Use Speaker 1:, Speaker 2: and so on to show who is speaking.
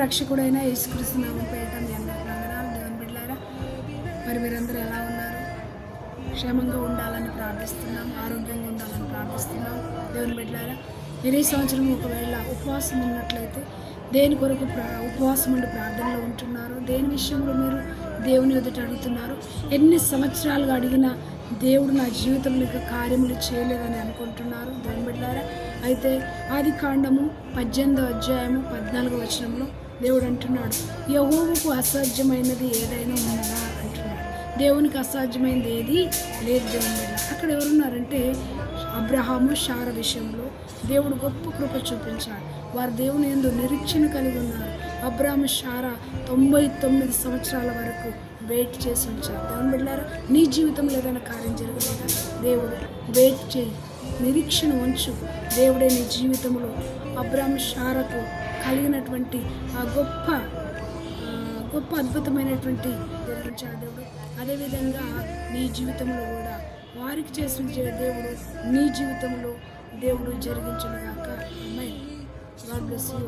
Speaker 1: రక్షకుడైన యేసుక్రీస్తు నామం పేరిట మీ అందరికీ వందనాలు. దేవుని బిడ్డలారా, మరి మీరందరూ ఎలా ఉన్నారు? క్షేమంగా ఉండాలని ప్రార్థిస్తున్నాం, ఆరోగ్యంగా ఉండాలని ప్రార్థిస్తున్నాం. దేవుని బిడ్డలారా, మీరు ఈ సంవత్సరం ఒకవేళ ఉపవాసం ఉన్నట్లయితే దేని కొరకు ఉపవాసం ఉండి ప్రార్థనలో ఉంటున్నారు? దేని విషయంలో మీరు దేవుని ఎదుట అడుగుతున్నారు? ఎన్ని సంవత్సరాలుగా అడిగినా దేవుడు నా జీవితంలో ఇంకా కార్యములు చేయలేదని అనుకుంటున్నారు. దేవుని బిడ్డలారా, అయితే ఆదికాండము 18వ అధ్యాయము 14వ వచనంలో దేవుడు అంటున్నాడు, యెహోవాకు అసాధ్యమైనది ఏదైనా ఉన్నదా అంటున్నాడు. దేవునికి అసాధ్యమైనది ఏది లేదు. దేవుని బిడ్డ అక్కడ ఎవరున్నారంటే అబ్రహాము శార విషయంలో దేవుడు గొప్ప కృప చూపించాడు. వారు దేవుని యందు నిరీక్షణ కలిగి ఉన్నారు. అబ్రహాము శార 99 సంవత్సరాల వరకు వెయిట్ చేసి ఉంచారు. దేవుని బిడ్డలారా, నీ జీవితంలో ఏదైనా కార్యం జరగలేదా? దేవుడు వెయిట్ చేయి, నిరీక్షణ ఉంచు. దేవుడే నీ జీవితంలో అబ్రహాము శారకు కలిగినటువంటి ఆ గొప్ప అద్భుతమైనటువంటి జరిగించాడు దేవుడు. అదేవిధంగా నీ జీవితంలో కూడా వారికి చేసిన దేవుడు నీ జీవితంలో దేవుడు జరిగించును గాక. ఆమేన్. God bless you.